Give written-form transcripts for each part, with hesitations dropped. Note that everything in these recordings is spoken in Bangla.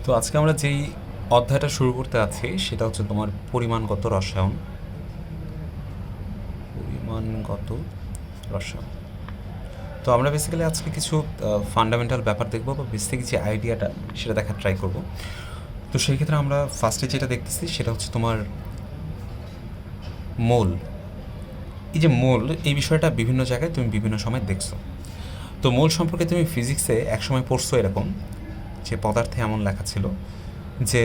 তো আজকে আমরা যেই অধ্যায়টা শুরু করতে আছি সেটা হচ্ছে তোমার পরিমাণগত রসায়ন। পরিমাণগত রসায়ন। তো আমরা বেসিক্যালি আজকে কিছু ফান্ডামেন্টাল ব্যাপার দেখব বা বেসিক যে আইডিয়াটা সেটা দেখার ট্রাই করব। তো সেই ক্ষেত্রে আমরা ফার্স্টে যেটা দেখতেছি সেটা হচ্ছে তোমার মোল। এই যে মোল, এই বিষয়টা বিভিন্ন জায়গায় তুমি বিভিন্ন সময় দেখছো। তো মোল সম্পর্কে তুমি ফিজিক্সে একসময় পড়ছো এরকম যে পদার্থে এমন লেখা ছিল যে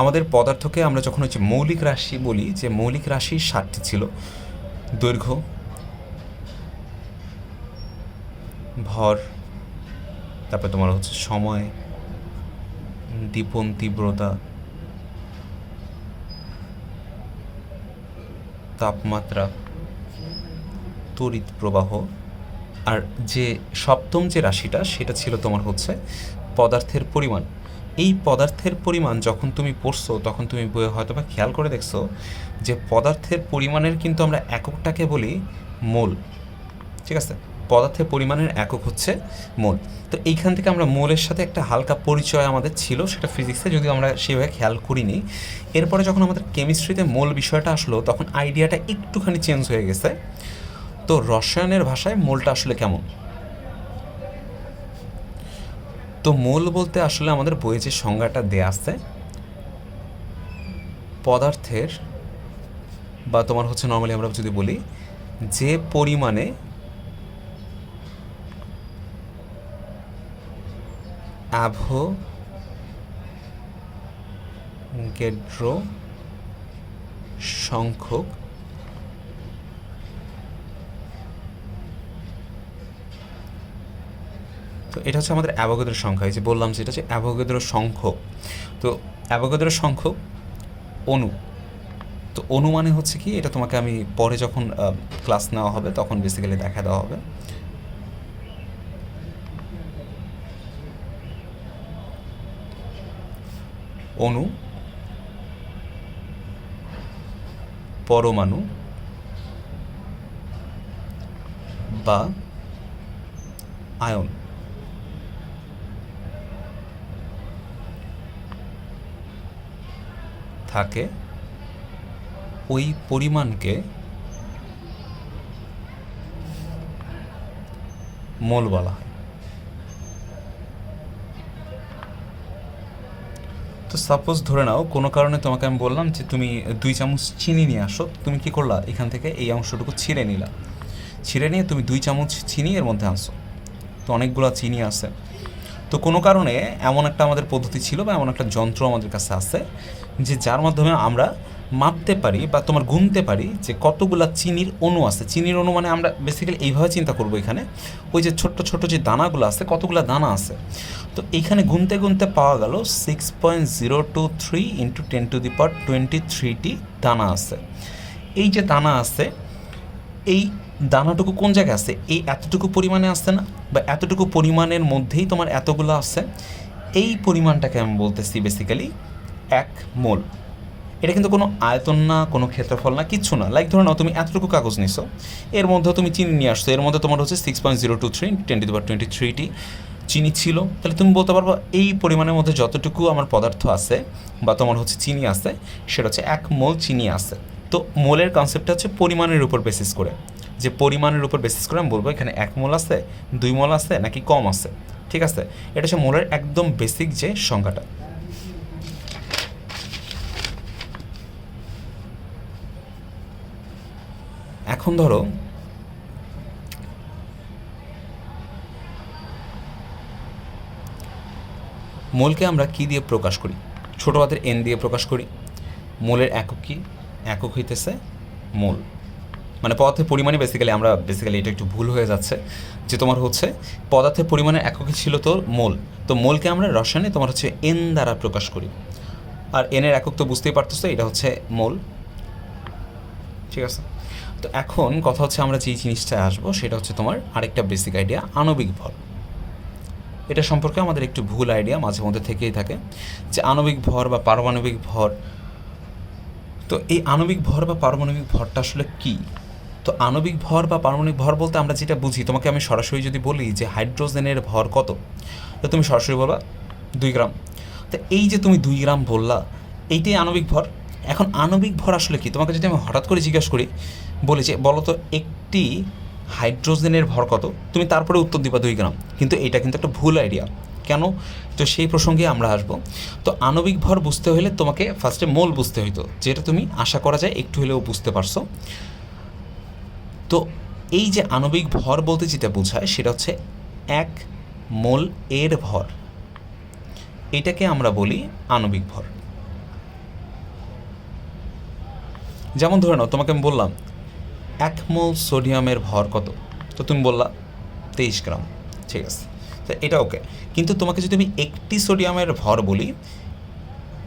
আমাদের পদার্থকে আমরা যখন হচ্ছে মৌলিক রাশি বলি, যে মৌলিক রাশি 7টি ছিল: দৈর্ঘ্য, ভর, তারপরে তোমার হচ্ছে সময়, দীপন তীব্রতা, তাপমাত্রা, তড়িৎ প্রবাহ, আর যে সপ্তম যে রাশিটা সেটা ছিল তোমার হচ্ছে পদার্থের পরিমাণ। এই পদার্থের পরিমাণ যখন তুমি পড়ছো তখন তুমি বইয়ে হয়তো বা খেয়াল করে দেখছো যে পদার্থের পরিমাণের কিন্তু আমরা এককটাকে বলি মোল। ঠিক আছে, পদার্থের পরিমাণের একক হচ্ছে মোল। তো এইখান থেকে আমরা মোলের সাথে একটা হালকা পরিচয় আমাদের ছিল, সেটা ফিজিক্সে যদিও আমরা সেভাবে খেয়াল করিনি। এরপরে যখন আমাদের কেমিস্ট্রিতে মোল বিষয়টা আসলো তখন আইডিয়াটা একটুখানি চেঞ্জ হয়ে গেছে। তো রসায়নের ভাষায় মোলটা আসলে কেমন? তো মোল বলতে আসলে আমাদের বইয়ে যে সংজ্ঞাটা দেয়া আছে, পদার্থের বা তোমার হচ্ছে নর্মালি আমরা যদি বলি যে পরিমাণে অ্যাভোগাড্রো সংখ্যক তো এটা হচ্ছে আমাদের অ্যাভোগাড্রো সংখ্যা। এই যে বললাম যেটা হচ্ছে অ্যাভোগাড্রো সংখ্যক। তো অ্যাভোগাড্রো সংখ্যক অণু। তো অণু মানে হচ্ছে কি, এটা তোমাকে আমি পরে যখন ক্লাস নেওয়া হবে তখন বেসিক্যালি দেখা দেওয়া হবে। অণু, পরমাণু বা আয়ন থাকে, ওই পরিমাণকে মোল বলা হয়। তো সাপোজ ধরে নাও কোনো কারণে তোমাকে আমি বললাম যে তুমি 2 চামচ চিনি নিয়ে আসো। তুমি কি করলা, এখান থেকে এই অংশটুকু ছিঁড়ে নিলা। ছিঁড়ে নিয়ে তুমি 2 চামচ চিনি এর মধ্যে আনছো। তো অনেকগুলো চিনি আছে। তো কোনো কারণে এমন একটা আমাদের পদ্ধতি ছিল বা এমন একটা যন্ত্র আমাদের কাছে আছে যে যার মাধ্যমে আমরা মাপতে পারি বা তোমার গুনতে পারি যে কতগুলা চিনির অণু আছে। চিনির অণু মানে আমরা বেসিক্যালি এইভাবে চিন্তা করবো, এখানে ওই যে ছোট্ট ছোট্ট যে দানাগুলো আছে, কতগুলা দানা আছে। তো এইখানে গুনতে গুনতে পাওয়া গেল 6.023 ইন্টু 10⁻23টি দানা আছে। এই যে দানা আছে, এই দানাটুকু কোন জায়গায় আছে? এই এতটুকু পরিমাণে আসছে না, বা এতটুকু পরিমাণের মধ্যেই তোমার এতগুলো আছে। এই পরিমাণটাকে আমি বলতেছি বেসিক্যালি 1 মোল। এটা কিন্তু কোনো আয়তন না, কোনো ক্ষেত্রফল না, কিচ্ছু না। লাইক ধরো নাও তুমি এতটুকু কাগজ নিছো, এর মধ্যে তুমি চিনি নিয়ে আসছো, এর মধ্যে তোমার হচ্ছে 6.023 10⁻23টি চিনি ছিল। তাহলে তুমি বলতে পারবো এই পরিমাণের মধ্যে যতটুকু আমার পদার্থ আছে বা তোমার হচ্ছে চিনি আছে, সেটা হচ্ছে 1 মোল চিনি আছে। তো মোলের কনসেপ্টটা হচ্ছে পরিমাণের উপর বেসিস করে, যে পরিমাণের উপর বেসিস করে আমি বলবো এখানে 1 মোল আছে, 2 মোল আছে নাকি কম আছে। ঠিক আছে, এটা হচ্ছে মোলের একদম বেসিক যে সংখ্যাটা। এখন ধরো মোলকে আমরা কি দিয়ে প্রকাশ করি? ছোটো হাতের এন দিয়ে প্রকাশ করি। মোলের একক কি? একক হইতেছে মোল। মানে পদার্থের পরিমাণে বেসিক্যালি এটা একটু ভুল হয়ে যাচ্ছে যে তোমার হচ্ছে পদার্থের পরিমাণের এককই ছিল তোর মোল। তো মোলকে আমরা রসায়নে তোমার হচ্ছে এন দ্বারা প্রকাশ করি। আর এনের একক তো বুঝতেই পারতেছো, এটা হচ্ছে মোল। ঠিক আছে, তো এখন কথা হচ্ছে আমরা যেই জিনিসটায় আসবো সেটা হচ্ছে তোমার আরেকটা বেসিক আইডিয়া, আণবিক ভর। এটা সম্পর্কে আমাদের একটু ভুল আইডিয়া মাঝে মধ্যে থেকেই থাকে যে আণবিক ভর বা পারমাণবিক ভর। তো এই আণবিক ভর বা পারমাণবিক ভরটা আসলে কী? তো আণবিক ভর বা পারমাণবিক ভর বলতে আমরা যেটা বুঝি, তোমাকে আমি সরাসরি যদি বলি যে হাইড্রোজেনের ভর কত, তো তুমি সরাসরি বলবা 2 গ্রাম। তো এই যে তুমি 2 গ্রাম বললা, এইটাই আণবিক ভর। এখন আণবিক ভর আসলে কি, তোমাকে যদি আমি হঠাৎ করে জিজ্ঞেস করি, বলি যে বলো তো একটি হাইড্রোজেনের ভর কত, তুমি তারপরে উত্তর দিবা 2 গ্রাম, কিন্তু এটা কিন্তু একটা ভুল আইডিয়া। কেন? তো সেই প্রসঙ্গে আমরা আসবো। তো আণবিক ভর বুঝতে হলে তোমাকে ফার্স্টে মোল বুঝতে হইতো, যেটা তুমি আশা করা যায় একটু হলেও বুঝতে পারছো। তো এই যে আণবিক ভর বলতে যেটা বোঝায় সেটা হচ্ছে 1 মোল এর ভর, এটাকে আমরা বলি আণবিক ভর। যেমন ধরে নাও, তোমাকে আমি বললাম 1 মোল সোডিয়ামের ভর কত, তো তুমি বললা 23 গ্রাম, ঠিক আছে, তো এটা ওকে। কিন্তু তোমাকে যদি আমি একটি সোডিয়ামের ভর বলি,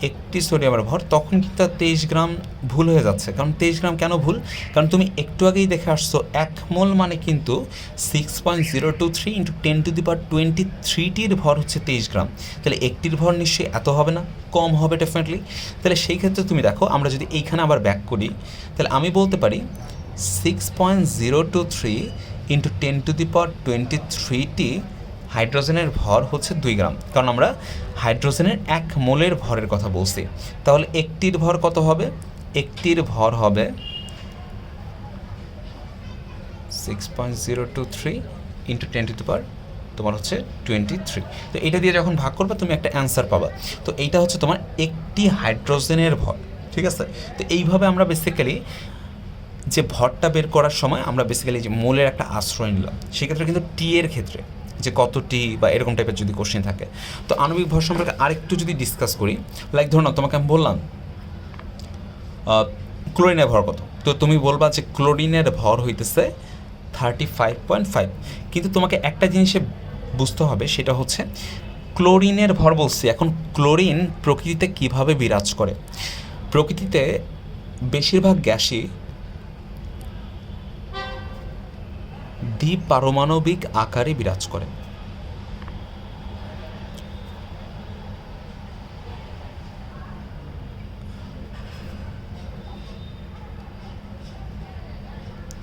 একটি সোডিয়ামের ভর, তখন কিন্তু 23 গ্রাম ভুল হয়ে যাচ্ছে। কারণ 23 গ্রাম কেন ভুল? কারণ তুমি একটু আগেই দেখে আসছো 1 মোল মানে কিন্তু 6.023 × 10⁻23টির ভর হচ্ছে 23 গ্রাম। তাহলে একটির ভর নিশ্চয়ই এত হবে না, কম হবে ডেফিনেটলি। তাহলে সেই ক্ষেত্রে তুমি দেখো, আমরা যদি এইখানে আবার ব্যাক করি, তাহলে আমি বলতে পারি 6.023 × 10⁻23টি হাইড্রোজেনের ভর হচ্ছে 2 গ্রাম, কারণ আমরা হাইড্রোজেনের 1 মোলের ভরের কথা বলছি। তাহলে একটির ভর কত হবে? একটির ভর হবে 6.023 × 10⁻, তোমার হচ্ছে 23। তো এটা দিয়ে যখন ভাগ করবে তুমি একটা অ্যান্সার পাবা। তো এইটা হচ্ছে তোমার একটি হাইড্রোজেনের ভর, ঠিক আছে। তো এইভাবে আমরা বেসিক্যালি যে ভরটা বের করার সময় আমরা বেসিক্যালি যে মোলের একটা আশ্রয় নিলাম, সেক্ষেত্রে কিন্তু টি এর ক্ষেত্রে যে কত টি বা এরকম টাইপের যদি কোশ্চেন থাকে। তো আণবিক ভর সম্পর্কে আরেকটু যদি ডিসকাস করি, লাইক ধরো না, তোমাকে আমি বললাম ক্লোরিনের ভর কত, তো তুমি বলবা যে ক্লোরিনের ভর হইতেছে 35.5। কিন্তু তোমাকে একটা জিনিসে বুঝতে হবে, সেটা হচ্ছে ক্লোরিনের ভর বলছি। এখন ক্লোরিন প্রকৃতিতে কিভাবে বিরাজ করে? প্রকৃতিতে বেশিরভাগ গ্যাসই দ্বিপারমাণবিক আকারে বিরাজ করে।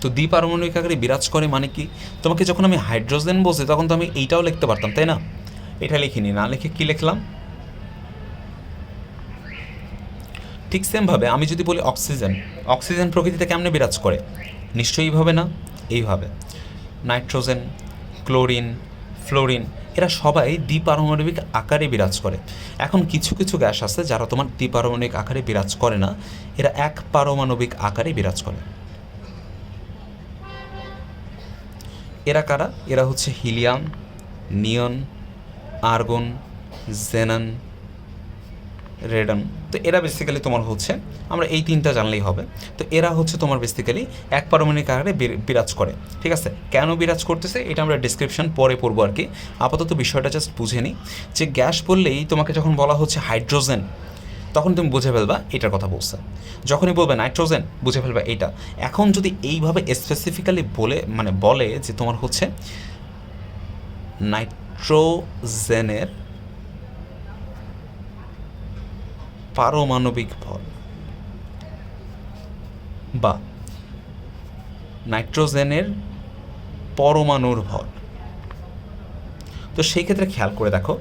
তো দ্বিপারমাণবিক আকারে বিরাজ করে মানে কি? তোমাকে যখন আমি হাইড্রোজেন বলছি তখন তো আমি এইটাও লিখতে পারতাম, তাই না? এটা লিখিনি, না লিখে কি লিখলাম? ঠিক সেমভাবে আমি যদি বলি অক্সিজেন, অক্সিজেন প্রকৃতিতে কেমনে বিরাজ করে? নিশ্চয়ই এইভাবে না, এইভাবে। নাইট্রোজেন, ক্লোরিন, ফ্লোরিন, এরা সবাই দ্বিপারমাণবিক আকারে বিরাজ করে। এখন কিছু কিছু গ্যাস আছে যারা তোমার দ্বিপারমাণবিক আকারে বিরাজ করে না, এরা এক পারমাণবিক আকারে বিরাজ করে। এরা কারা? এরা হচ্ছে হিলিয়াম, নিয়ন, আর্গন, জেনন, রেডন। তো এরা বেসিক্যালি তোমার হচ্ছে, আমরা এই তিনটা জানলেই হবে। তো এরা হচ্ছে তোমার বেসিক্যালি এক পারমাণবিক আকারে বিরাজ করে, ঠিক আছে। কেন বিরাজ করতেছে এটা আমরা ডিসক্রিপশন পরে পড়বো আর কি। আপাতত বিষয়টা জাস্ট বুঝে নিই যে গ্যাস বললেই তোমাকে যখন বলা হচ্ছে হাইড্রোজেন, তখন তুমি বুঝে ফেলবা এটার কথা বলছে। যখনই বলবে নাইট্রোজেন, বুঝে ফেলবা এটা। এখন যদি এইভাবে স্পেসিফিক্যালি বলে যে তোমার হচ্ছে নাইট্রোজেনের পারমাণবিক ভর বা নাইট্রোজেনের পরমাণুর ভর, তো সেই ক্ষেত্রে খেয়াল করে দেখো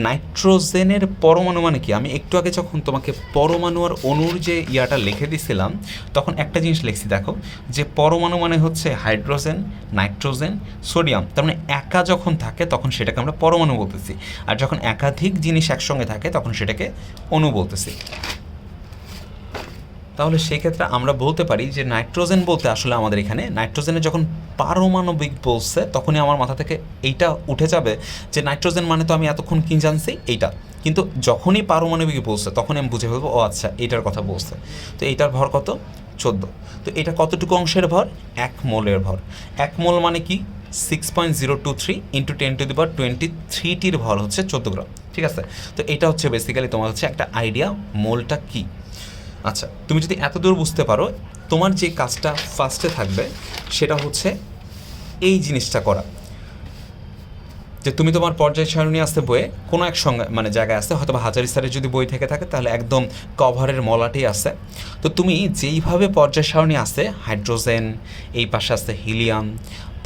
নাইট্রোজেনের পরমাণু মানে কি। আমি একটু আগে যখন তোমাকে পরমাণু আর অণুর যে ইয়াটা লিখে দিছিলাম, তখন একটা জিনিস লিখছি, দেখো যে পরমাণু মানে হচ্ছে হাইড্রোজেন, নাইট্রোজেন, সোডিয়াম। তার মানে একা যখন থাকে তখন সেটাকে আমরা পরমাণু বলতেছি, আর যখন একাধিক জিনিস একসঙ্গে থাকে তখন সেটাকে অণু বলতেছি। তাহলে সেই ক্ষেত্রে আমরা বলতে পারি যে নাইট্রোজেন বলতে আসলে আমাদের এখানে নাইট্রোজেনের যখন পারমাণবিক বলছে তখনই আমার মাথা থেকে এইটা উঠে যাবে যে নাইট্রোজেন মানে তো আমি এতক্ষণ কি জানছি এইটা, কিন্তু যখনই পারমাণবিক বলছে তখনই আমি বুঝে ফেলবো ও আচ্ছা এইটার কথা বলছে। তো এইটার ভর কত? 14। তো এটা কতটুকু অংশের ভর? 1 মোলের ভর। 1 মোল মানে কি? 6.023 × 10⁻23টির ভর হচ্ছে 14 গ্রাম, ঠিক আছে। তো এটা হচ্ছে বেসিক্যালি তোমার হচ্ছে একটা আইডিয়া মোলটা কি। আচ্ছা, তুমি যদি এত দূর বুঝতে পারো, তোমার যে কাজটা ফার্স্টে থাকবে সেটা হচ্ছে এই জিনিসটা করা, যে তুমি তোমার পর্যায় সারণী আসতে বইয়ে কোনো এক সঙ্গে জায়গায় আসতে, হয়তো বা হাজারি স্যারের যদি বই থেকে থাকে তাহলে একদম কভারের মলাটি আছে। তো তুমি যেইভাবে পর্যায় সারণী আসে, হাইড্রোজেন, এই পাশে আসছে হিলিয়াম,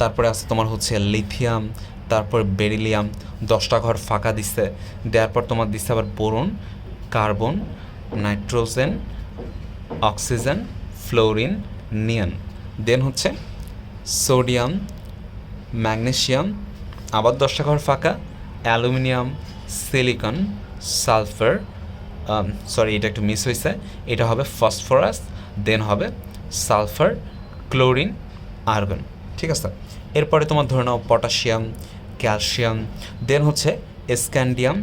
তারপরে আছে তোমার হচ্ছে লিথিয়াম, তারপর বেরিলিয়াম, 10টা ঘর ফাঁকা দিচ্ছে, দেওয়ার পর তোমার দিচ্ছে আবার boron, carbon, nitrogen, oxygen, fluorine, neon. Then হচ্ছে সোডিয়াম, ম্যাগনেসিয়াম, আবার 10টা ঘর ফাঁকা, অ্যালুমিনিয়াম, সিলিকন, সালফার, সরি এটা একটু মিস হয়েছে, এটা হবে ফসফরাস, দেন হবে সালফার, ক্লোরিন, আর্গন। ঠিক আছে, এরপরে তোমার ধরে নাও পটাশিয়াম, ক্যালসিয়াম, দেন হচ্ছে scandium,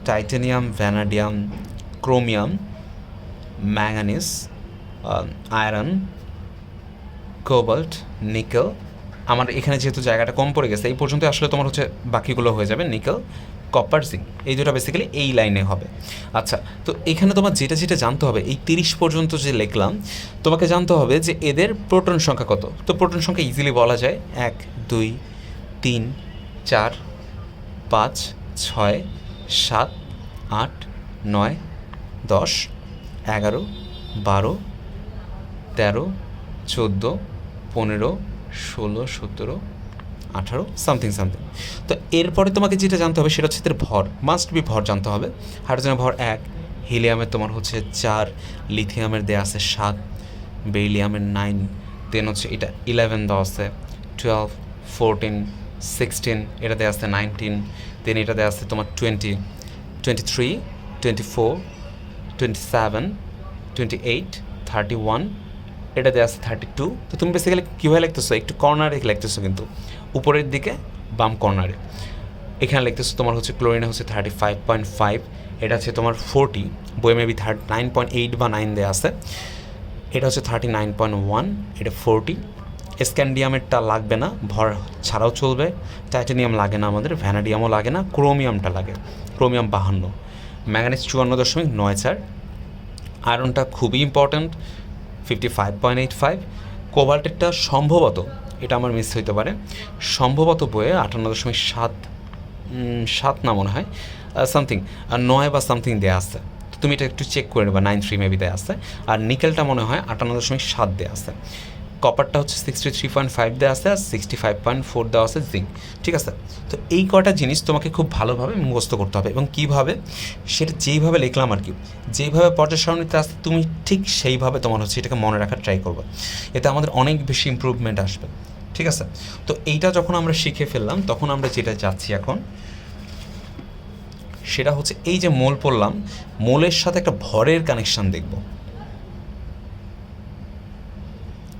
titanium, vanadium, chromium, manganese, iron, cobalt, nickel. আমার এখানে যেহেতু জায়গাটা কম পড়ে গেছে এই পর্যন্ত আসলে তোমার হচ্ছে বাকিগুলো হয়ে যাবে নিকেল, কপার, জিঙ্ক, এই দুটো বেসিক্যালি এই লাইনে হবে। আচ্ছা, তো এখানে তোমার যেটা যেটা জানতে হবে, এই 30 পর্যন্ত যে লিখলাম তোমাকে জানতে হবে যে এদের প্রোটন সংখ্যা কত। তো প্রোটন সংখ্যা ইজিলি বলা যায় 1 2 3 4 5 6 7 8 9 10 11 12 13 14 15 16 17 18 সামথিং সামথিং। তো এরপরে তোমাকে যেটা জানতে হবে সেটা হচ্ছে এদের ভর, মাস্ট বি ভর জানতে হবে। হাইড্রোজেনের ভর 1, হিলিয়ামের তোমার হচ্ছে 4, লিথিয়ামের দেয়া আছে 7, বেরিলিয়ামের 9, দেন হচ্ছে এটা 11 দেওয়া আছে, 12, 14, 16, এটা দেওয়া আছে 19, দেন এটা দেওয়া আছে তোমার 20, 23, 24, 27, 28, 31, এটা দেওয়া আছে 32। তো তুমি বেসিক্যালি কীভাবে লিখতেছো, একটু কর্নারে লিখতেছো, কিন্তু উপরের দিকে বাম কর্নারে এখানে লিখতেছো তোমার হচ্ছে ক্লোরিনে হচ্ছে 35.5, এটা হচ্ছে তোমার 40, বইয়ে মেবি 39.8 বা 9 দেওয়া আছে, এটা হচ্ছে 39.1, এটা 40। স্ক্যান্ডিয়ামেরটা লাগবে না, ভর ছাড়াও চলবে, টাইটানিয়াম লাগে না আমাদের, ভ্যানাডিয়ামও লাগে না, ক্রোমিয়ামটা লাগে, ক্রোমিয়াম 52, ম্যাঙ্গানিজ 54.94, আয়রনটা খুবই ইম্পর্ট্যান্ট 55.85, কোবাল্টেরটা সম্ভবত, এটা আমার মিস হইতে পারে, সম্ভবত বইয়ে 58.7 না মনে হয় সামথিং 9 বা সামথিং দেওয়া আছে, তো তুমি এটা একটু চেক করে নেবা, 93 মেবি দেওয়া আছে। আর নিকেলটা মনে হয় 58.7 দেওয়া আছে, কপারটা হচ্ছে 63.5 দেওয়া আছে, আর 65.4 দেওয়া আছে জিঙ্ক। ঠিক আছে, তো এই কটা জিনিস তোমাকে খুব ভালোভাবে মুখস্থ করতে হবে, এবং কীভাবে সেটা যেইভাবে লিখলাম আর কি, যেইভাবে পর্যায় সারণীতে আসতে তুমি ঠিক সেইভাবে তোমার হচ্ছে এটাকে মনে রাখার ট্রাই করবে, এতে আমাদের অনেক বেশি ইমপ্রুভমেন্ট আসবে। ঠিক আছে, তো এইটা যখন আমরা শিখে ফেললাম তখন আমরা যেটা যাচ্ছি এখন সেটা হচ্ছে এই যে মোল পড়লাম, মোলের সাথে একটা ভরের কানেকশান দেখব,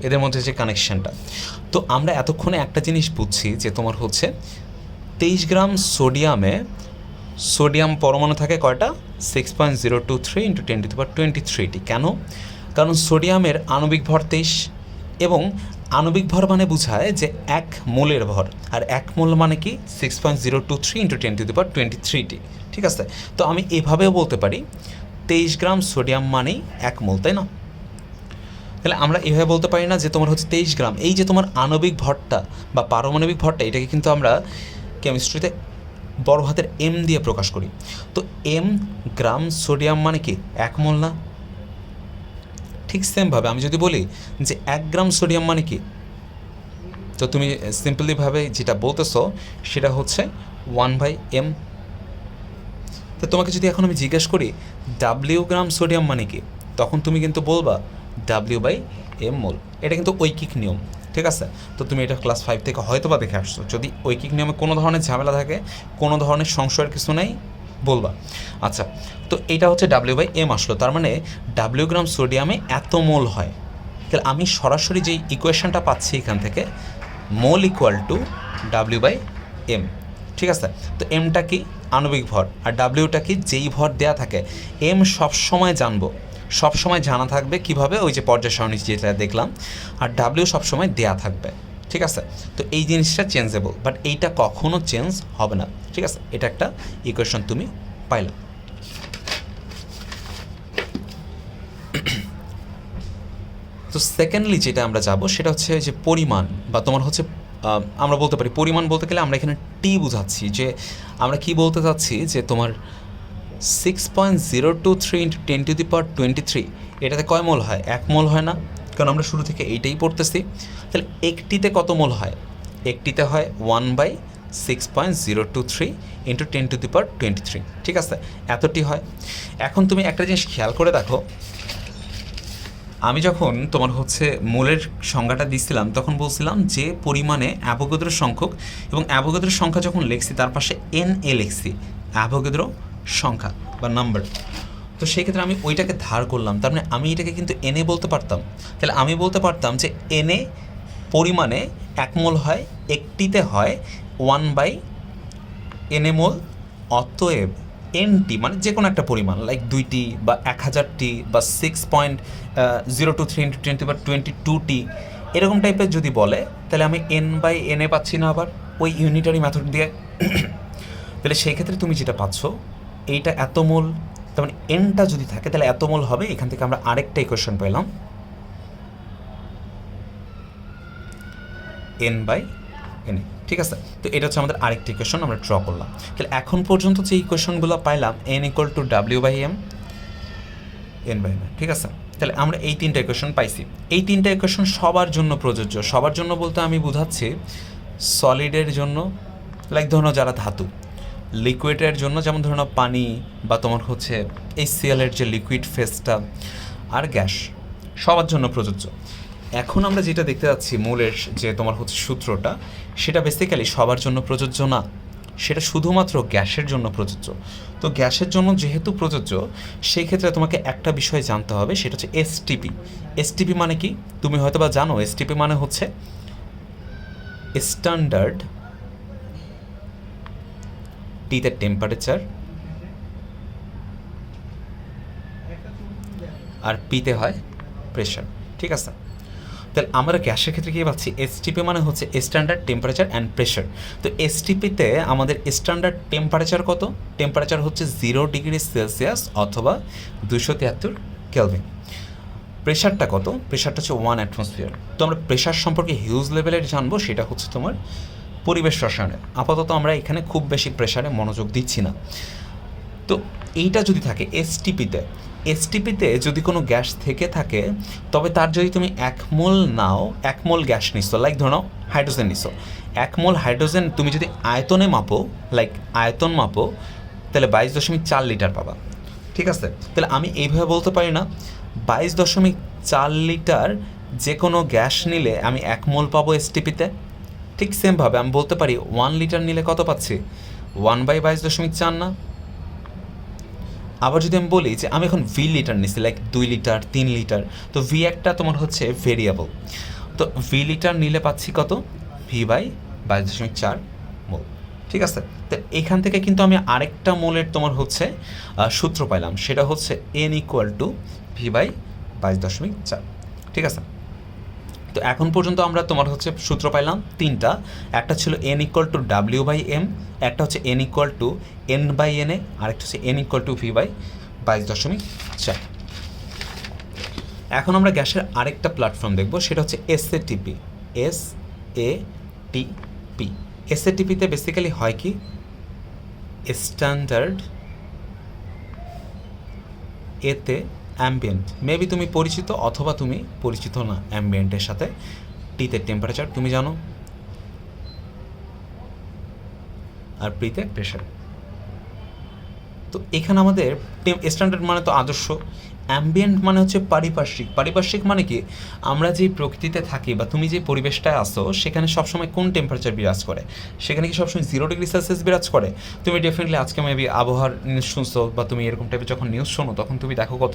এদের মধ্যে যে কানেকশানটা। তো আমরা এতক্ষণে একটা জিনিস বুঝছি যে তোমার হচ্ছে 23 গ্রাম সোডিয়ামে সোডিয়াম পরমাণু থাকে কয়টা, 6.023 × 10⁻23টি। কেন? কারণ সোডিয়ামের আণবিক ভর 23, এবং আণবিক ভর মানে বোঝায় যে 1 মোলের ভর, আর 1 মোল মানে কি 6.023 × 10⁻23টি। ঠিক আছে, তো আমি এভাবেও বলতে পারি 23 গ্রাম সোডিয়াম মানেই 1 মোল, তাই না? তাহলে আমরা এভাবে বলতে পারি না যে তোমার হচ্ছে 23 গ্রাম, এই যে তোমার আণবিক ভরটা বা পারমাণবিক ভরটা, এটাকে কিন্তু আমরা কেমিস্ট্রিতে বড় হাতের এম দিয়ে প্রকাশ করি। তো এম গ্রাম সোডিয়াম মানে কি 1 মোল না? ঠিক সেমভাবে আমি যদি বলি যে 1 গ্রাম সোডিয়াম মানে কি, তো তুমি সিম্পলিভাবে যেটা বলতেছো সেটা হচ্ছে 1/m। তো তোমাকে যদি এখন আমি জিজ্ঞেস করি W গ্রাম সোডিয়াম মানে কি, তখন তুমি কিন্তু বলবা W/m মোল। এটা কিন্তু ঐকিক নিয়ম। ঠিক আছে, তো তুমি এটা ক্লাস 5 থেকে হয়তো বা দেখে আসছো। যদি ঐকিক নিয়মে কোনো ধরনের ঝামেলা থাকে, কোনো ধরনের সংশয়ের কিছু নেই, বলবা। আচ্ছা, তো এটা হচ্ছে W/m আসলো, তার মানে W গ্রাম সোডিয়ামে এত মোল হয়। তাহলে আমি সরাসরি যেই ইকুয়েশনটা পাচ্ছি এখান থেকে, মোল ইকুয়াল টু W/m। ঠিক আছে, তো এমটা কি আণবিক ভর, আর ডাব্লিউটা কি যেই ভর দেয়া থাকে। এম সবসময় জানবো, সবসময় জানা থাকবে কিভাবে, ওই যে পর্যায় সারণী যেটা দেখলাম, আর ডাব্লিউ সবসময় দেয়া থাকবে। ঠিক আছে, তো এই জিনিসটা চেঞ্জেবল, বাট এইটা কখনো চেঞ্জ হবে না। ঠিক আছে, এটা একটা ইকুয়েশন তুমি পাইলা। তো সেকেন্ডলি যেটা আমরা যাব সেটা হচ্ছে যে পরিমাণ, বা তোমার হচ্ছে আমরা বলতে পারি পরিমাণ বলতে গেলে আমরা এখানে টি বোঝাচ্ছি, যে আমরা কি বলতে চাচ্ছি যে তোমার 6.023 × 10⁻23 এটাতে কয় মোল হয়? 1 মোল হয় না? কারণ আমরা শুরু থেকে এইটাই পড়তেছি। তাহলে একটিতে কত মোল হয়? একটিতে হয় 1/6.023 ইন্টু 10⁻23, ঠিক আছে, এতটি হয়। এখন তুমি একটা জিনিস খেয়াল করে দেখো, আমি যখন তোমার হচ্ছে মোলের সংজ্ঞাটা দিচ্ছিলাম তখন বলছিলাম যে পরিমাণে অ্যাভোগাদ্রো সংখ্যক, এবং অ্যাভোগাদ্রো সংখ্যা যখন লিখছি তার পাশে NA লিখছি, অ্যাভোগাদ্রো সংখ্যা বা নাম্বার। তো সেই ক্ষেত্রে আমি ওইটাকে ধার করলাম, তার মানে আমি এটাকে কিন্তু NA বলতে পারতাম। তাহলে আমি বলতে পারতাম যে NA পরিমাণে 1 মোল হয়, একটিতে হয় 1/NA মোল, অতএব NT মানে যে কোনো একটা পরিমাণ লাইক 2টি বা 1000টি বা 6.023 ইন্টু 10⁻22টি এরকম টাইপের যদি বলে, তাহলে আমি N/NA পাচ্ছি না আবার ওই ইউনিটারি মেথড দিয়ে। তাহলে সেই ক্ষেত্রে তুমি যেটা পাচ্ছ এইটা এত মোল, তার মানে এনটা যদি থাকে তাহলে এত মোল হবে। এখান থেকে আমরা আরেকটা ইকুয়েশন পেলাম, N/NA, ঠিক আছে। তো এটা হচ্ছে আমাদের আরেকটা ইকুয়েশন আমরা ড্র করলাম। তাহলে এখন পর্যন্ত যে ইকুয়েশনগুলো পাইলাম N = W/M, N/NA, ঠিক আছে। তাহলে আমরা এই 3টা ইকুয়েশন পাইছি। এই 3টা ইকুয়েশন সবার জন্য প্রযোজ্য। সবার জন্য বলতে আমি বোঝাচ্ছি সলিডের জন্য, লাইক ধরো যারা ধাতু, লিকুইডের জন্য যেমন ধরো পানি বা তোমার হচ্ছে HCl এর যে লিকুইড ফেজটা, আর গ্যাস, সবার জন্য প্রযোজ্য। এখন আমরা যেটা দেখতে যাচ্ছি মূলের যে তোমার হচ্ছে সূত্রটা, সেটা বেসিক্যালি সবার জন্য প্রযোজ্য না, সেটা শুধুমাত্র গ্যাসের জন্য প্রযোজ্য। তো গ্যাসের জন্য যেহেতু প্রযোজ্য, সেই ক্ষেত্রে তোমাকে একটা বিষয় জানতে হবে, সেটা হচ্ছে STP। STP মানে কি তুমি হয়তো বা জানো, STP মানে হচ্ছে স্ট্যান্ডার্ড টিতে টেম্পারেচার, আর পিতে হয় প্রেশার, ঠিক আছে। তাহলে আমরা গ্যাসের ক্ষেত্রে কী পাচ্ছি, STP মানে হচ্ছে স্ট্যান্ডার্ড টেম্পারেচার অ্যান্ড প্রেশার। তো STPতে আমাদের স্ট্যান্ডার্ড টেম্পারেচার কত? টেম্পারেচার হচ্ছে 0°C অথবা 273 কেলভিন। প্রেশারটা কত? প্রেশারটা হচ্ছে 1 অ্যাটমসফিয়ার। তো আমরা প্রেশার সম্পর্কে হিউজ লেভেলের জানবো, সেটা হচ্ছে তোমার পরিবেশ রসায়নের। আপাতত আমরা এখানে খুব বেশি প্রেশারে মনোযোগ দিচ্ছি না। তো এইটা যদি থাকে STPতে যদি কোনো গ্যাস থেকে থাকে, তবে তার যদি তুমি 1 মোল নাও, 1 মোল গ্যাস নিছো, লাইক ধরো হাইড্রোজেন নিছো, 1 মোল হাইড্রোজেন তুমি যদি আয়তনে মাপো, লাইক আয়তন মাপো, তাহলে 22.4 লিটার পাবা, ঠিক আছে। তাহলে আমি এইভাবে বলতে পারি না 22.4 লিটার যে কোনো গ্যাস নিলে আমি 1 মোল পাবো STPতে। ঠিক সেমভাবে আমি বলতে পারি 1 লিটার নিলে কত পাচ্ছি, 1/22.4 না। আবার যদি আমি বলি যে আমি এখন ভি লিটার নিচ্ছি, লাইক 2 লিটার 3 লিটার, তো ভি একটা তোমার হচ্ছে ভেরিয়েবল, তো ভি লিটার নিলে পাচ্ছি কত, V/22.4 মোল, ঠিক আছে। তো এখান থেকে কিন্তু আমি আরেকটা মোলের তোমার হচ্ছে সূত্র পাইলাম, সেটা হচ্ছে N = V/22.4, ঠিক আছে। তো এখন পর্যন্ত আমরা তোমার হচ্ছে সূত্র পাইলাম 3টা, একটা ছিল N = W/M, একটা হচ্ছে N = N/NA, আরেকটা হচ্ছে N = V/22.4। এখন আমরা গ্যাসের আরেকটা প্ল্যাটফর্ম দেখব, সেটা হচ্ছে SATP। SATPতে বেসিক্যালি হয় কি, স্ট্যান্ডার্ড এতে অ্যাম্বিয়েন্ট, মেবি তুমি পরিচিত অথবা তুমি পরিচিত না অ্যাম্বিয়েন্টের সাথে। টিতে টেম্পারেচার তুমি জানো, আর প্রিতে প্রেশার। তো এখানে আমাদের স্ট্যান্ডার্ড মানে তো আদর্শ, অ্যাম্বিয়েন্ট মানে হচ্ছে পারিপার্শ্বিক। পারিপার্শ্বিক মানে কি, আমরা যেই প্রকৃতিতে থাকি বা তুমি যে পরিবেশটায় আসো, সেখানে সবসময় কোন টেম্পারেচার বিরাজ করে, সেখানে কি সবসময় 0°C বিরাজ করে? তুমি ডেফিনেটলি আজকে মেবি আবহাওয়ার নিউজ শুনছো, বা তুমি এরকম টাইপের যখন নিউজ শোনো তখন তুমি দেখো কত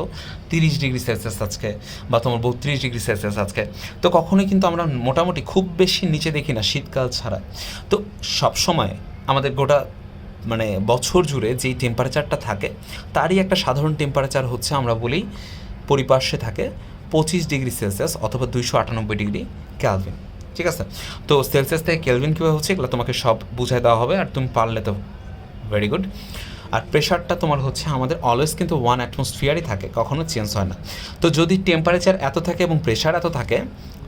30°C আজকে, বা তোমার 32°C আজকে। তো কখনোই কিন্তু আমরা মোটামুটি খুব বেশি নিচে দেখি না শীতকাল ছাড়া। তো সবসময় আমাদের গোটা মানে বছর জুড়ে যেই টেম্পারেচারটা থাকে, তারই একটা সাধারণ টেম্পারেচার হচ্ছে আমরা বলি পরিপার্শ্বে থাকে 25°C অথবা 298 কেলভিন, ঠিক আছে। তো সেলসিয়াস থেকে কেলভিন কীভাবে হচ্ছে এগুলো তোমাকে সব বুঝাই দেওয়া হবে, আর তুমি পারলে তো ভেরি গুড। আর প্রেশারটা তোমার হচ্ছে আমাদের অলওয়েজ কিন্তু 1 অ্যাটমসফিয়ারই থাকে, কখনো চেঞ্জ হয় না। তো যদি টেম্পারেচার এত থাকে এবং প্রেশার এত থাকে,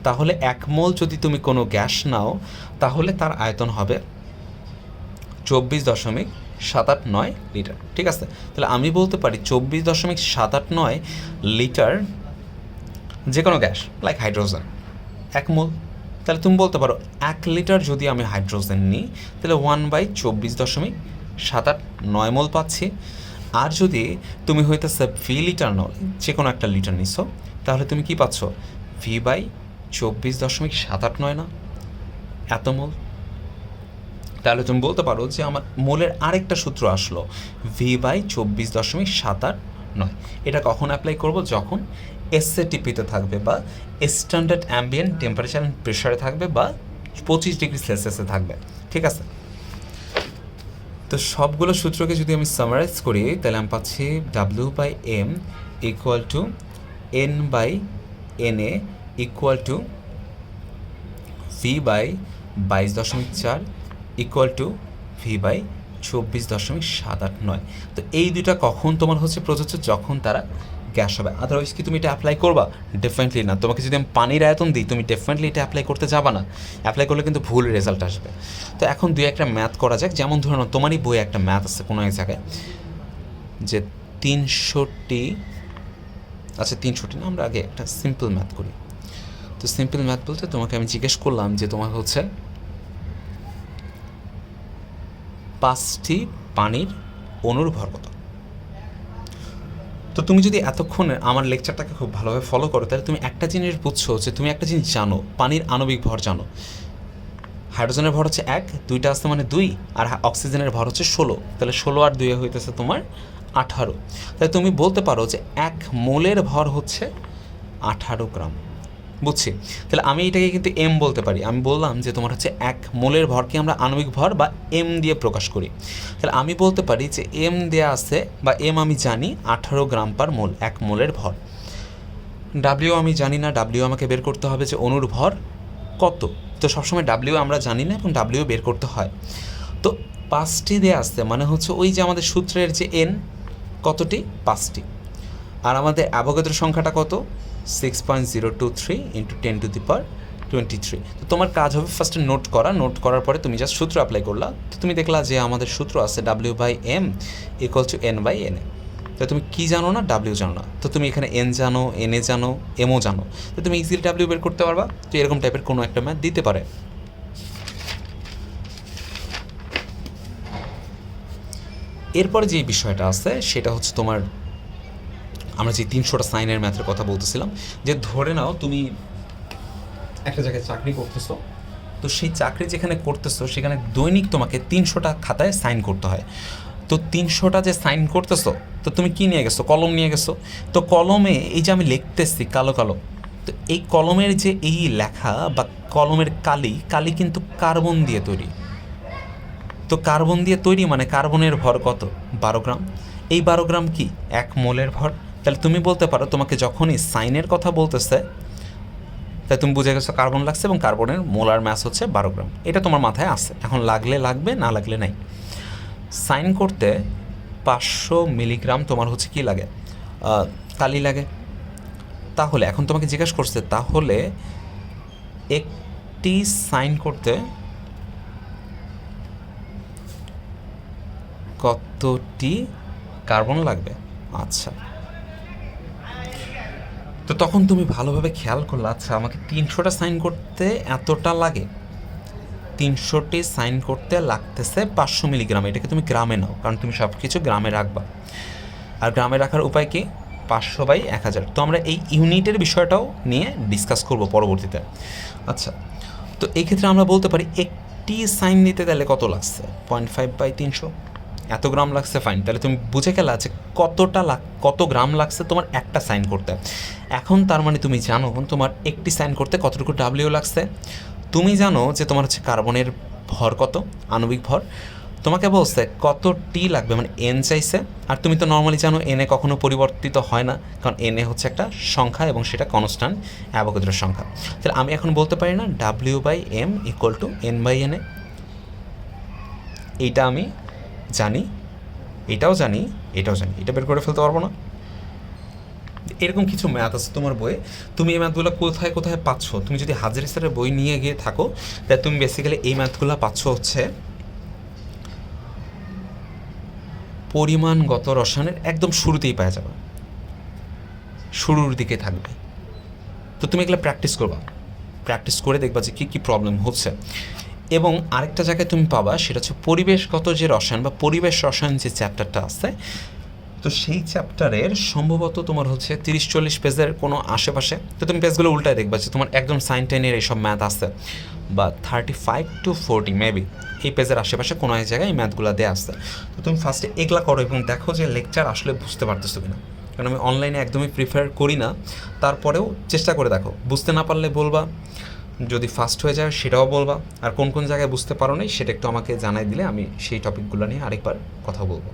তাহলে 1 মোল যদি তুমি কোনো গ্যাস নাও, তাহলে তার আয়তন হবে 24.789 লিটার, ঠিক আছে। তাহলে আমি বলতে পারি 24.789 লিটার যে কোনো গ্যাস, লাইক হাইড্রোজেন, 1 মোল, তাহলে তুমি বলতে পারো 1 লিটার যদি আমি হাইড্রোজেন নিই তাহলে 1/24.78 মোল পাচ্ছি। আর যদি তুমি হইতেছে ভি লিটার নাও, যে কোনো একটা লিটার নিছ, তাহলে তুমি কি পাচ্ছ? V/24.789 না এত মোল। তাহলে তুমি বলতে পারো যে আমার মোলের আরেকটা সূত্র আসলো V/24.789। এটা কখন অ্যাপ্লাই করব? যখন এসএটিপিতে থাকবে বা স্ট্যান্ডার্ড অ্যাম্বিয়েন্ট টেম্পারেচার অ্যান্ড প্রেশারে থাকবে বা 25 ডিগ্রি সেলসিয়াসে থাকবে। ঠিক আছে, তো সবগুলো সূত্রকে যদি আমি সামারাইজ করি তাহলে আমি পাচ্ছি W/M equal to N/NA equal to V/22.4 equal to V/24.789। তো এই দুইটা কখন তোমার হচ্ছে প্রযোজ্য? যখন তারা গ্যাস হবে। আদারওয়াইজ কি তুমি এটা অ্যাপ্লাই করবা? ডেফিনেটলি না। তোমাকে যদি আমি পানির আয়তন দিই, তুমি ডেফিনেটলি এটা অ্যাপ্লাই করতে যাবা না। অ্যাপ্লাই করলে কিন্তু ভুল রেজাল্ট আসবে। তো এখন দুই একটা ম্যাথ করা যাক। যেমন ধরো না, তোমারই বই একটা ম্যাথ আছে কোনো এক জায়গায় যে 300টি, আচ্ছা 300টি না, আমরা আগে একটা সিম্পল ম্যাথ করি। তো সিম্পল ম্যাথ বলতে তোমাকে আমি জিজ্ঞেস করলাম যে তোমার হচ্ছে 5টি পানির অণুর ভর কত। তো তুমি যদি এতক্ষণে আমার লেকচারটাকে খুব ভালোভাবে ফলো করো তাহলে তুমি একটা জিনিস বুঝছো যে তুমি একটা জিনিস জানো, পানির আণবিক ভর জানো। হাইড্রোজেনের ভর হচ্ছে 1, 2টা আসতে মানে 2, আর অক্সিজেনের ভর হচ্ছে 16। তাহলে 16 আর 2 হইতেছে তোমার 18। তাহলে তুমি বলতে পারো যে 1 মোলের ভর হচ্ছে 18 গ্রাম। বুঝছি। তাহলে আমি এটাকে কিন্তু এম বলতে পারি। আমি বললাম যে তোমার হচ্ছে 1 মোলের ভরকে আমরা আণবিক ভর বা এম দিয়ে প্রকাশ করি। তাহলে আমি বলতে পারি যে এম দেয়া আছে বা এম আমি জানি 18 গ্রাম পার মোল, 1 মোলের ভর। ডাব্লিউ আমি জানি না, ডাব্লিউ আমাকে বের করতে হবে যে অণুর ভর কত। তো সবসময় ডাব্লিউ আমরা জানি না এবং ডাব্লিউ বের করতে হয়। তো 5টি দেয়া আসছে মানে হচ্ছে ওই যে আমাদের সূত্রের যে এন কতটি? 5টি। আর আমাদের অ্যাভোগাদ্রো সংখ্যাটা কত? 6.023 × 10⁻23। তো তোমার কাজ হবে ফার্স্টে নোট করা, নোট করার পরে তুমি জাস্ট সূত্র অ্যাপ্লাই করলা। তো তুমি দেখলা যে আমাদের সূত্র আছে W/M ইকুয়াল টু N/NA। তো তুমি কি জানো না? ডাব্লিউ জানো না। তো তুমি এখানে এন জানো, এনএ জানো, এমও জানো। তো তুমি ইজিলি ডাব্লিউ বের করতে পারবা। তো এরকম টাইপের কোনো একটা ম্যাথ দিতে পারে। এরপরে যে বিষয়টা আছে সেটা হচ্ছে তোমার, আমরা যে 300টা সাইনের ম্যাথের কথা বলতেছিলাম, যে ধরে নাও তুমি একটা জায়গায় চাকরি করতেছো। তো সেই চাকরি যেখানে করতেছো সেখানে দৈনিক তোমাকে 300টা খাতায় সাইন করতে হয়। তো 300টা যে সাইন করতেছো, তো তুমি কি নিয়ে গেছো? কলম নিয়ে গেছো। তো কলমে এই যে আমি লিখতেছি কালো কালো, তো এই কলমের যে এই লেখা বা কলমের কালি কিন্তু কার্বন দিয়ে তৈরি। তো কার্বন দিয়ে তৈরি মানে কার্বনের ভর কত? 12 গ্রাম। এই 12 গ্রাম কি? 1 মোলের ভর। তাহলে তুমি বলতে পারো তোমাকে যখনই সাইনের কথা বলতেছে তাই তুমি বুঝে গেছো কার্বন লাগছে এবং কার্বনের মোলার ম্যাস হচ্ছে 12 গ্রাম। এটা তোমার মাথায় আছে। এখন লাগলে লাগবে, না লাগলে নাই। সাইন করতে 500 মিলিগ্রাম তোমার হচ্ছে কি লাগে? কালি লাগে। তাহলে এখন তোমাকে জিজ্ঞাসা করছে তাহলে একটি সাইন করতে কতটি কার্বন লাগবে? আচ্ছা, তো তখন তুমি ভালোভাবে খেয়াল করলে, আচ্ছা আমাকে 300টা সাইন করতে এতটা লাগে, 300টি সাইন করতে লাগতেছে 500 মিলিগ্রাম। এটাকে তুমি গ্রামে নাও, কারণ তুমি সব কিছু গ্রামে রাখবা। আর গ্রামে রাখার উপায় কি? 500/1000। তো আমরা এই ইউনিটের বিষয়টাও নিয়ে ডিসকাস করব পরবর্তীতে। আচ্ছা, তো এই ক্ষেত্রে আমরা বলতে পারি একটি সাইন নিতে তাহলে কত লাগছে? 0.5/300, এত গ্রাম লাগছে। ফাইন, তাহলে তুমি বুঝে গেলা যে কত গ্রাম লাগছে তোমার একটা সাইন করতে। এখন তার মানে তুমি জানো তোমার একটি সাইন করতে কতটুকু ডাব্লিউ লাগছে। তুমি জানো যে তোমার হচ্ছে কার্বনের ভর কত, আণবিক ভর। তোমাকে বলছে কত টি লাগবে, মানে এন চাইছে। আর তুমি তো নর্মালি জানো এনে কখনো পরিবর্তিত হয় না, কারণ এনে হচ্ছে একটা সংখ্যা এবং সেটা কনস্ট্যান্ট অ্যাভোগাদ্রোর সংখ্যা। তাহলে আমি এখন বলতে পারি না W/M ইকুয়াল টু N/NA। এইটা আমি জানি, এটাও জানি, এটাও জানি, এটা বের করে ফেলতে পারবো না? এরকম কিছু ম্যাথ আছে তোমার বইয়ে। তুমি এই ম্যাথগুলো কোথায় কোথায় পাচ্ছ? তুমি যদি হাজারি স্যারের বই নিয়ে গিয়ে থাকো তাহলে তুমি বেসিক্যালি এই ম্যাথগুলো পাচ্ছ হচ্ছে পরিমাণগত রসায়নের একদম শুরুতেই পাওয়া যাবে, শুরুর দিকে থাকবে। তো তুমি এগুলো প্র্যাকটিস করবা, প্র্যাকটিস করে দেখবা যে কী কী প্রবলেম হচ্ছে। এবং আরেকটা জায়গায় তুমি পাবা সেটা হচ্ছে পরিবেশগত যে রসায়ন বা পরিবেশ রসায়ন যে চ্যাপ্টারটা আছে, তো সেই চ্যাপ্টারের সম্ভবত তোমার হচ্ছে 30-40 পেজের কোনো আশেপাশে, তো তুমি পেজগুলো উল্টায় দেখবা যে তোমার একদম সাইন টাইনের এইসব ম্যাথ আছে, বা 35 to 40 মেবি এই পেজের আশেপাশে কোনো এক জায়গায় এই ম্যাথগুলো দেওয়া আসছে। তো তুমি ফার্স্টে এগুলা করো এবং দেখো যে লেকচার আসলে বুঝতে পারতেছো কিনা, কারণ আমি অনলাইনে একদমই প্রিফার করি না, তারপরেও চেষ্টা করে দেখো, বুঝতে না পারলে বলবা, যদি ফাস্ট হয়ে যায় সেটাও বলবা, আর কোন কোন জায়গায় বুঝতে পারো নাই সেটা একটু আমাকে জানাই দিলে আমি সেই টপিকগুলো নিয়ে আরেকবার কথা বলবো।